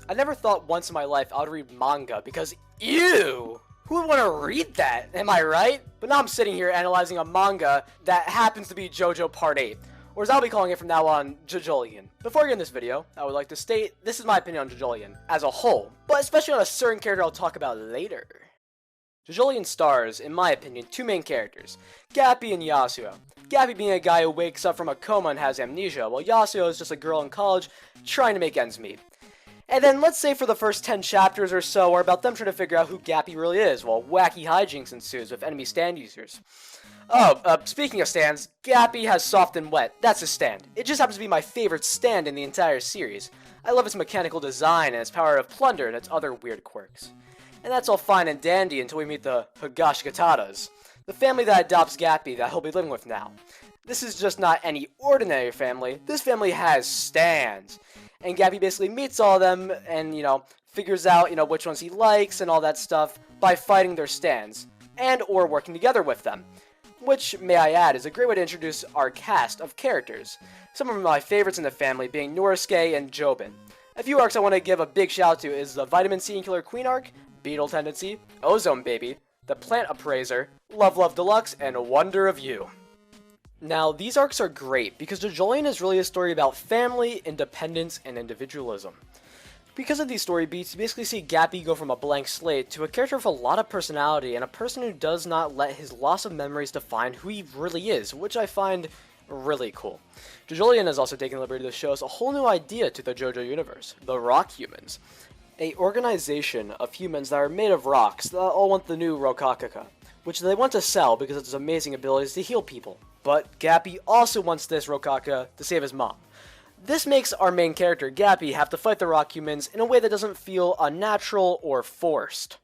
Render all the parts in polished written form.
I never thought once in my life I would read manga because, ew! Who would want to read that? Am I right? But now I'm sitting here analyzing a manga that happens to be JOJO Part 8. Or as I'll be calling it from now on, JOJOLION. Before I get in this video, I would like to state this is my opinion on JOJOLION as a whole, but especially on a certain character I'll talk about later. JOJOLION stars, in my opinion, two main characters, Gappy and Yasuo. Gappy being a guy who wakes up from a coma and has amnesia, while Yasuo is just a girl in college trying to make ends meet. And then let's say for the first 10 chapters or so are about them trying to figure out who Gappy really is, while wacky hijinks ensues with enemy stand users. Speaking of stands, Gappy has soft and wet. That's his stand. It just happens to be my favorite stand in the entire series. I love its mechanical design and its power of plunder and its other weird quirks. And that's all fine and dandy until we meet the Higashikatatas, the family that adopts Gappy that he'll be living with now. This is just not any ordinary family. This family has stands. And Gappy basically meets all of them and, figures out, which ones he likes and all that stuff by fighting their stands and or working together with them. Which, may I add, is a great way to introduce our cast of characters. Some of my favorites in the family being Norisuke and Jobin. A few arcs I want to give a big shout out to is the Vitamin C and Killer Queen arc, Beetle Tendency, Ozone Baby, The Plant Appraiser, Love Love Deluxe, and Wonder of You. Now, these arcs are great because JOJOLION is really a story about family, independence, and individualism. Because of these story beats, you basically see Gappy go from a blank slate to a character with a lot of personality and a person who does not let his loss of memories define who he really is, which I find really cool. JOJOLION has also taken the liberty to show us a whole new idea to the JOJO universe, the Rock Humans. An organization of humans that are made of rocks that all want the new Rokakaka, which they want to sell because of its amazing abilities to heal people. But Gappy also wants this Rokaka to save his mom. This makes our main character, Gappy, have to fight the Rock Humans in a way that doesn't feel unnatural or forced.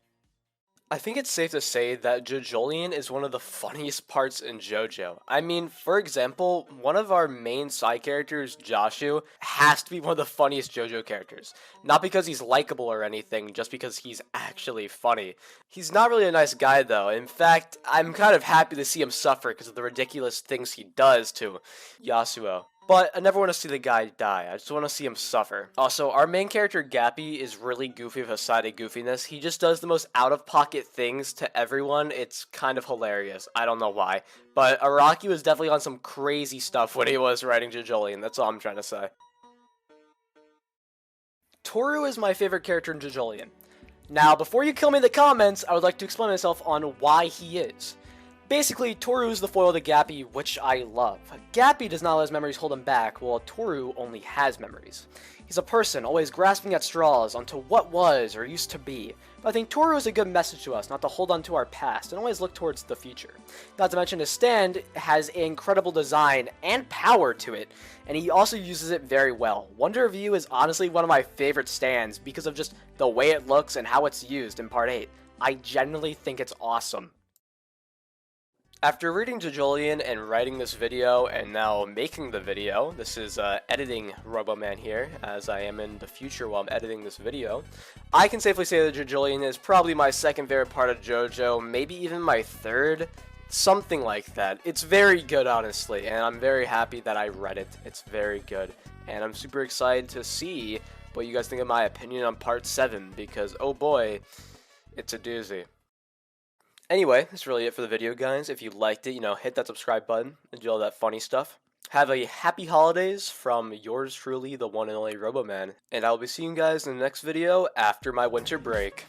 I think it's safe to say that JOJOLION is one of the funniest parts in JOJO. I mean, for example, one of our main side characters, Joshu, has to be one of the funniest JOJO characters. Not because he's likable or anything, just because he's actually funny. He's not really a nice guy though. In fact, I'm kind of happy to see him suffer because of the ridiculous things he does to Yasuo. But I never want to see the guy die, I just want to see him suffer. Also, our main character Gappy is really goofy with a side of goofiness. He just does the most out-of-pocket things to everyone. It's kind of hilarious. I don't know why. But Araki was definitely on some crazy stuff when he was writing JOJOLION, that's all I'm trying to say. Tooru is my favorite character in JOJOLION. Now, before you kill me in the comments, I would like to explain myself on why he is. Basically, Tooru is the foil to Gappy, which I love. Gappy does not let his memories hold him back, while Tooru only has memories. He's a person, always grasping at straws onto what was or used to be. But I think Tooru is a good message to us not to hold on to our past and always look towards the future. Not to mention his stand has an incredible design and power to it, and he also uses it very well. Wonder of You is honestly one of my favorite stands because of just the way it looks and how it's used in Part 8. I genuinely think it's awesome. After reading JOJOLION and writing this video, and now making the video, this is editing RoboMan here, as I am in the future while I'm editing this video, I can safely say that JOJOLION is probably my second favorite part of JOJO, maybe even my third, something like that. It's very good, honestly, and I'm very happy that I read it. It's very good, and I'm super excited to see what you guys think of my opinion on Part 7, because, oh boy, it's a doozy. Anyway, that's really it for the video, guys. If you liked it, hit that subscribe button and do all that funny stuff. Have a happy holidays from yours truly, the one and only RoboMan. And I'll be seeing you guys in the next video after my winter break.